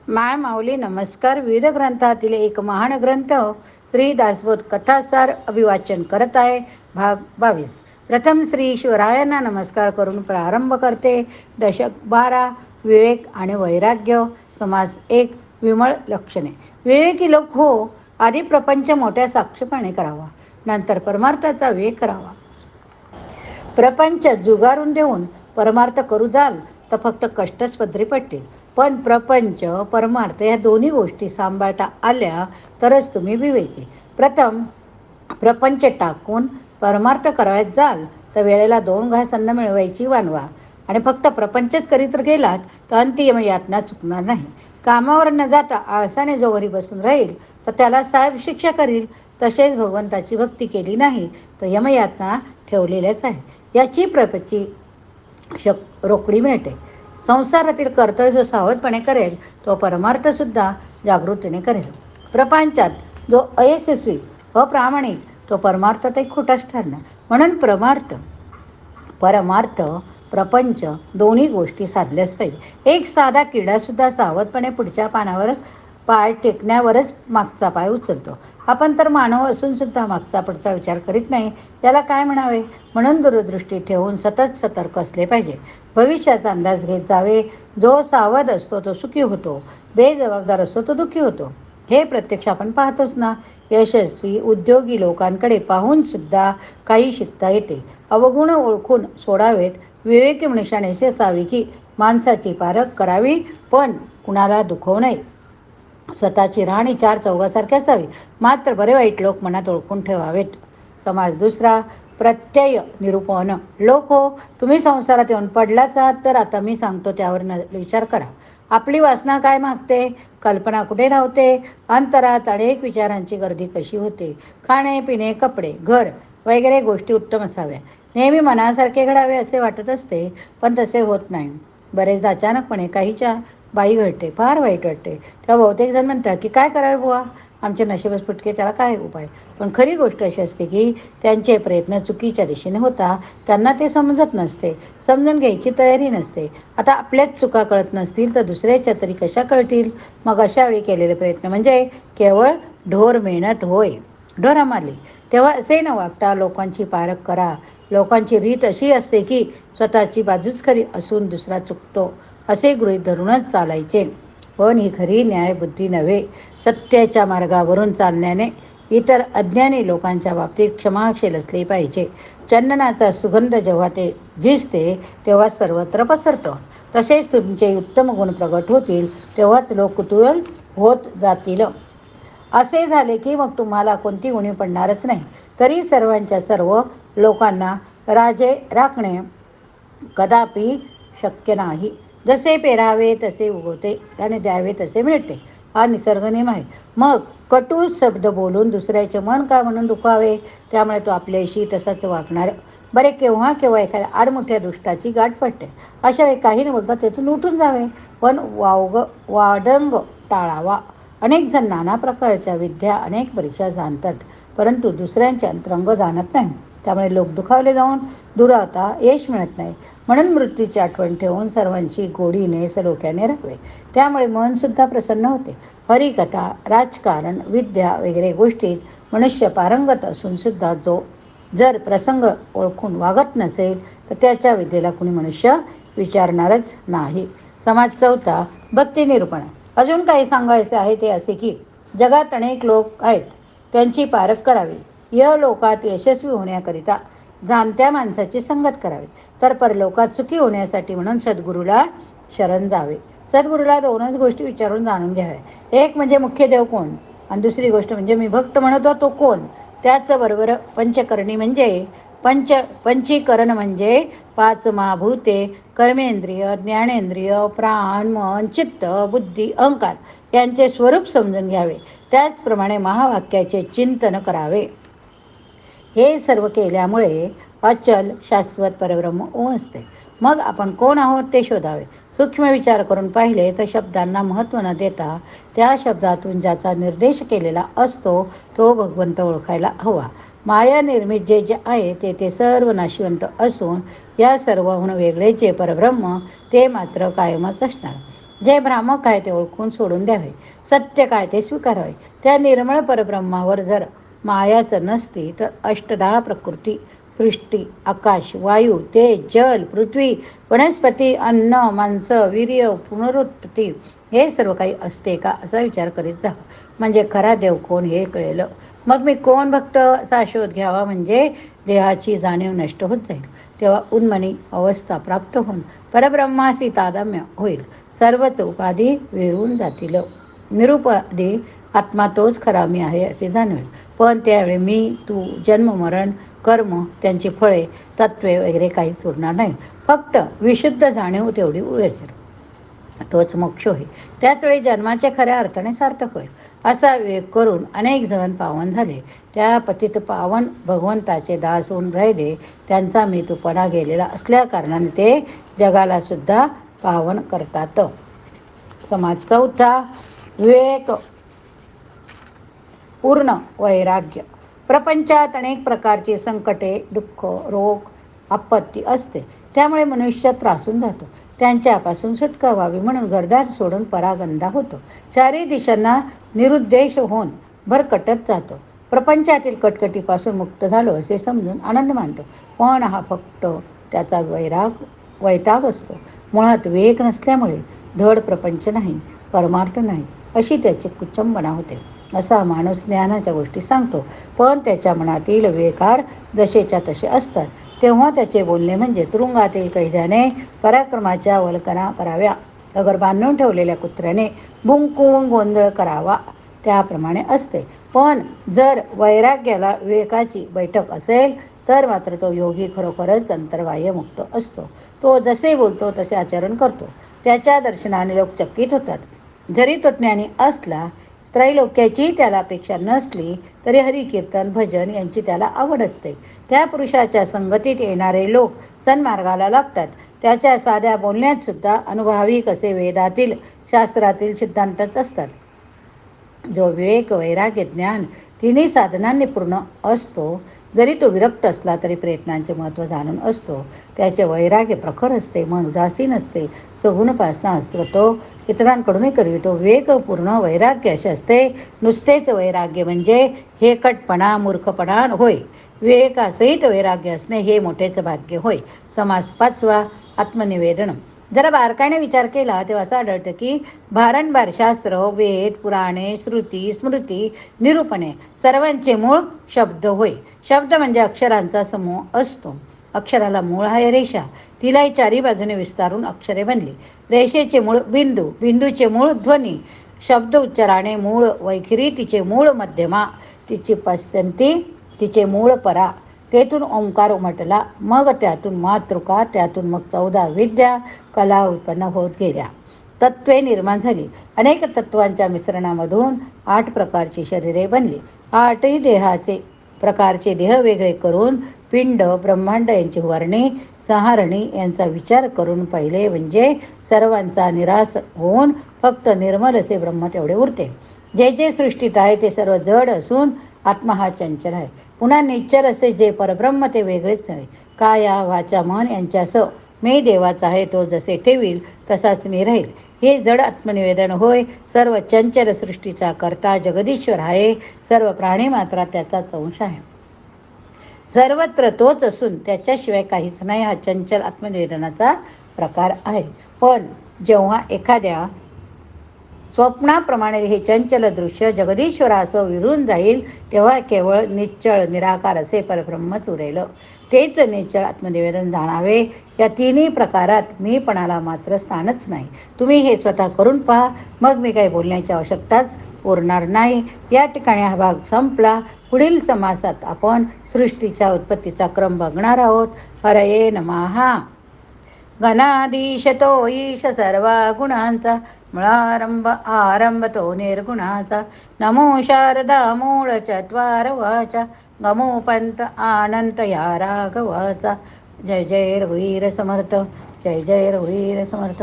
माय माऊली नमस्कार. विविध ग्रंथातील एक महान ग्रंथ श्री दासबोध कथासार अभिवाचन करत आहे. भाग 22. प्रथम श्री शिवरायांना नमस्कार करून प्रारंभ करते. दशक 12. विवेक आणि वैराग्य. समास 1. विमळ लक्षणे. विवेकी लोक हो. आधी प्रपंच मोठ्या साक्षीपणे करावा, नंतर परमार्थाचा विवेक करावा. प्रपंच जुगारून देऊन परमार्थ करू जाल तर फक्त कष्टच पदरी पडतील. पण प्रपंच परमार्थ या दोन्ही गोष्टी सांभाळता आल्या तरच तुम्ही विवेकी. प्रथम प्रपंच टाकून परमार्थ करायला जाल तर वेळेला 2 घास अन्न मिळवायची वानवा, आणि फक्त प्रपंचच करीत गेलात तर अंतिम यातना चुकणार नाही. कामावर न जाता आळसाने जो घरी बसून राहील तर त्याला साहेब शिक्षा करील. तसेच भगवंताची भक्ती केली नाही तर यमयातना ठेवलेल्याच आहे. याची प्रपंची रोकडी मिळते. संसारातील कर्तव्य जो सावधपणे करेल तो परमार्थसुद्धा जागृतीने करेल. प्रपंचात जो अयशस्वी अप्रामाणिक तो परमार्थातही खोटाच ठरणार. म्हणून परमार्थ प्रपंच दोन्ही गोष्टी साधल्याच पाहिजे. एक साधा किडासुद्धा सावधपणे पुढच्या पानावर पाय टेकण्यावरच मागचा पाय उचलतो. आपण तर मानव असून सुद्धा मागचा पुढचा विचार करीत नाही. याला काय म्हणावे. म्हणून दूरदृष्टी ठेवून सतत सतर्क असले पाहिजे. भविष्याचा अंदाज घेत जावे. जो सावध असतो तो सुखी होतो, बेजबाबदार असतो तो दुःखी होतो. हे प्रत्यक्ष आपण पाहतोच ना. यशस्वी उद्योगी लोकांकडे पाहून सुद्धा काही शिकता येते. अवगुण ओळखून सोडावेत. विवेकी मनुष्याने असे असावे की माणसाची पारख करावी पण कुणाला दुखवू नये. स्वतःची राहणी 4 चौघासारखी असावी, मात्र बरे वाईट लोक मनात ओळखून ठेवावेत. समाज 2. प्रत्यय निरूपण. लोक हो, तुम्ही संसारात येऊन पडलाच आहात तर आता मी सांगतो त्यावर विचार करा. आपली वासना काय मागते, कल्पना कुठे धावते, अंतरात अनेक विचारांची गर्दी कशी होते. खाणे पिणे कपडे घर वगैरे गोष्टी उत्तम असाव्या, नेहमी मनासारखे घडावे असे वाटत असते, पण तसे होत नाही. बरेचदा अचानकपणे काहीच्या बाई घडते, फार वाईट वाटते. तेव्हा बहुतेक जण म्हणतात की काय करावे बुवा, आमचे नशीबच फुटके, त्याला काय उपाय. पण खरी गोष्ट अशी असते की त्यांचे प्रयत्न चुकीच्या दिशेने होता. त्यांना ते समजत नसते, समजून घ्यायची तयारी नसते. आता आपल्याच चुका कळत नसतील तर दुसऱ्याच्या तरी कशा कळतील. मग अशा वेळी केलेले प्रयत्न म्हणजे केवळ ढोर मेहनत होय. ढोरा मारली. तेव्हा असे न वागता लोकांची पारख करा. लोकांची रीत अशी असते की स्वतःची बाजूच खरी असून दुसरा चुकतो असे गृहीत धरूनच चालायचे. पण ही खरी न्यायबुद्धी नव्हे. सत्याच्या मार्गावरून चालण्याने इतर अज्ञानी लोकांच्या बाबतीत क्षमाशील असले पाहिजे. चंदनाचा सुगंध जेव्हा ते झिजते तेव्हा सर्वत्र पसरतो. तसेच तुमचे उत्तम गुण प्रगट होतील तेव्हाच लोक कुतूहल होत जातील. असे झाले की मग तुम्हाला कोणती उणी पडणारच नाही. तरी सर्वांच्या सर्व लोकांना राजे राखणे कदापि शक्य नाही. जसे पेरावे तसे उगवते आणि द्यावे तसे मिळते, हा निसर्ग नियम आहे. मग कटू शब्द बोलून दुसऱ्याचे मन का म्हणून दुखावे. त्यामुळे तो आपल्याशी तसाच वागणार. बरे केव्हा केव्हा एखाद्या आडमुठ्या दुष्टाची गाठ पडते. अशा वेळी काही न बोलता तेथून उठून जावे, पण वादंग टाळावा. अनेक जण नाना प्रकारच्या विद्या अनेक परीक्षा जाणतात, परंतु दुसऱ्यांचे अंतरंग जाणत नाही. त्यामुळे लोक दुखावले जाऊन दुरावता यश मिळत नाही. म्हणून मृत्यूची आठवण ठेवून सर्वांची गोडीने सलोख्याने राहावे. त्यामुळे मनसुद्धा प्रसन्न होते. हरिकथा, राजकारण, विद्या वगैरे गोष्टीत मनुष्य पारंगत असून सुद्धा जर प्रसंग ओळखून वागत नसेल तर त्याच्या विद्येला कुणी मनुष्य विचारणारच नाही. समाज 4. भक्ती निरूपण. अजून काही सांगायचे आहे ते असे की जगात अनेक लोक आहेत, त्यांची पारख करावी. या लोकात यशस्वी होण्याकरिता जाणत्या माणसाची संगत करावी, तर परलोकात सुखी होण्यासाठी म्हणून सद्गुरूला शरण जावे. सद्गुरूला 2च गोष्टी विचारून जाणून घ्याव्या. एक म्हणजे मुख्य देव कोण, आणि दुसरी गोष्ट म्हणजे मी भक्त म्हणतो तो कोण. त्याचबरोबर पंचकरणी म्हणजे पंचीकरण म्हणजे 5 महाभूते, कर्मेंद्रिय, ज्ञानेंद्रिय, प्राण, मन, चित्त, बुद्धी, अहंकार यांचे स्वरूप समजून घ्यावे. त्याचप्रमाणे महावाक्याचे चिंतन करावे. हे सर्व केल्यामुळे अचल शाश्वत परब्रह्म उमजते. मग आपण कोण आहोत ते शोधावे. सूक्ष्म विचार करून पाहिले तर शब्दांना महत्त्व न देता त्या शब्दातून ज्याचा निर्देश केलेला असतो तो भगवंत ओळखायला हवा. माया निर्मित जे आहे ते सर्व नाशिवंत असून या सर्वहून वेगळे जे परब्रह्म ते मात्र कायमच असणार. जे भ्रामक आहे ते ओळखून सोडून द्यावे. सत्य काय ते स्वीकारावे. त्या निर्मळ परब्रह्मावर जर मायाच नसती तर अष्टधा प्रकृती, सृष्टी, आकाश, वायू, तेज, जल, पृथ्वी, वनस्पती, अन्न, मांस, वीर्य, पुनरुत्पत्ती हे सर्व काही असते का असा विचार करीत जा. म्हणजे खरा देव कोण हे कळेल. मग मी कोण भक्त असा शोध घ्यावा. म्हणजे देहाची जाणीव नष्ट होत जाईल. तेव्हा उन्मनी अवस्था प्राप्त होऊन परब्रह्मासी तादाम्य होईल. सर्वच उपाधी विरून जातील. निरुपाधी आत्मा तोच खरा मी आहे असे जाणवेल. पण त्यावेळी मी, तू, जन्म, मरण, कर्म, त्यांची फळे, तत्वे वगैरे काहीच उरणार नाही. फक्त विशुद्ध जाणीव तेवढी उरेल. तोच मोक्ष होईल. त्याचवेळी जन्माचे खऱ्या अर्थाने सार्थक होईल. असा विवेक करून अनेक जण पावन झाले. त्या पतित पावन भगवंताचे दास होऊन राहिले. त्यांचा मृत्यूपणा गेलेला असल्या कारणाने ते जगाला सुद्धा पावन करतात. समाज चौथा, विवेक पूर्ण वैराग्य. प्रपंचात अनेक प्रकारची संकटे, दुःख, रोग, आपत्ती असते. त्यामुळे मनुष्य त्रासून जातो. त्यांच्यापासून सुटका व्हावी म्हणून घरदार सोडून परागंदा होतो. चारी दिशांना निरुद्देश होऊन भरकटत जातो. प्रपंचातील कटकटीपासून मुक्त झालो असे समजून आनंद मानतो. पण हा फक्त त्याचा वैताग असतो. मुळात विवेक नसल्यामुळे धड प्रपंच नाही, परमार्थ नाही अशी त्याची कुचंबना होते. असा माणूस ज्ञानाच्या गोष्टी सांगतो, पण त्याच्या मनातील विवेकार जसेच्या तसे असतात. तेव्हा त्याचे बोलणे म्हणजे तुरुंगातील कैद्याने पराक्रमाच्या वल्कना कराव्या, अगर बांधून ठेवलेल्या कुत्र्याने भुंकून गोंधळ करावा त्याप्रमाणे असते. पण जर वैराग्याला विवेकाची बैठक असेल तर मात्र तो योगी खरोखरच अंतर्बाह्य मुक्त असतो. तो जसे बोलतो तसे आचरण करतो. त्याच्या दर्शनाने लोक चकित होतात. जरी तो ज्ञानी असला, त्रैलोक्याची त्याला अपेक्षा नसली तरी हरिकीर्तन, भजन यांची त्याला आवड असते. त्या पुरुषाच्या संगतीत येणारे लोक सन्मार्गाला लागतात. त्याच्या साध्या बोलण्यात सुद्धा अनुभवी कसे वेदातील, शास्त्रातील सिद्धांतच असतात. जो विवेक, वैराग्य, ज्ञान तिन्ही साधनांनी पूर्ण असतो, जरी तो विरक्त असला तरी प्रयत्नांचे महत्त्व जाणून असतो. त्याचे वैराग्य प्रखर असते, मन उदासीन असते, सगुणोपासना असतो, इतरांकडूनही करवितो. विवेकपूर्ण वैराग्य असे असते. नुसतेच वैराग्य म्हणजे हेकटपणा, मूर्खपणा होय. विवेकासहित वैराग्य असणे हे मोठेच भाग्य होय. समास पाचवा, आत्मनिवेदन. जरा बारकाईने विचार केला तेव्हा असं आढळतं की भारंभार शास्त्र, वेद, पुराणे, श्रुती, स्मृती, निरूपणे सर्वांचे मूळ शब्द होय. शब्द म्हणजे अक्षरांचा समूह असतो. अक्षराला मूळ आहे रेषा, तिलाही चारी बाजूने विस्तारून अक्षरे बनली. रेषेचे मूळ बिंदू, बिंदूचे मूळ ध्वनी, शब्द उच्चाराने मूळ वैखरी, तिचे मूळ मध्यमा, तिची पश्चंती, तिचे मूळ परा, तेथून ओंकार उमटला, मग त्यातून मातृका, त्यातून मग 14 विद्या कला उत्पन्न होत गेल्या. तत्वे निर्माण झाली. अनेक तत्वांच्या मिश्रणामधून 8 प्रकारची शरीरे बनली. 8ही देहाचे प्रकारचे देह वेगळे करून पिंड, ब्रह्मांड यांची वर्णी, सहारणी यांचा विचार करून पाहिले म्हणजे सर्वांचा निराश होऊन फक्त निर्मल असे ब्रह्म तेवढे उरते. जे जे सृष्टीत आहे ते सर्व जड असून आत्मा हा चंचल आहे. पुन्हा निश्चल असे जे परब्रह्म ते वेगळेच नव्हे. काया, वाचा, मन यांच्यासह मी देवाचा आहे, तो जसे ठेवील तसाच मी राहील. हे जड आत्मनिवेदन होय. सर्व चंचल सृष्टीचा करता जगदीश्वर आहे. सर्व प्राणी मात्र त्याचाच अंश आहे. सर्वत्र तोच असून त्याच्याशिवाय काहीच नाही. हा चंचल आत्मनिवेदनाचा प्रकार आहे. पण जेव्हा एखाद्या स्वप्नाप्रमाणे हे चंचल दृश्य जगदीश्वरासह विरून जाईल तेव्हा केवळ निश्चळ निराकार असे परब्रह्मच उरेल. तेच निश्चळ आत्मनिवेदन जाणावे. या तिन्ही प्रकारात मीपणाला मात्र स्थानच नाही. तुम्ही हे स्वतः करून पहा, मग मी काही बोलण्याची आवश्यकताच उरणार नाही. या ठिकाणी हा भाग संपला. पुढील समासात आपण सृष्टीच्या उत्पत्तीचा क्रम बघणार आहोत. हरये नमः. गणाधीश तो ईश सर्व गुणांचा, मूळारंभ आरंभ तो निर्गुणाचा. नमो शारदा मूळ चत्वार वाचा, गमो पंत आनंत या राघवाचा. जय जय रघुवीर समर्थ. जय जय रघुवीर समर्थ.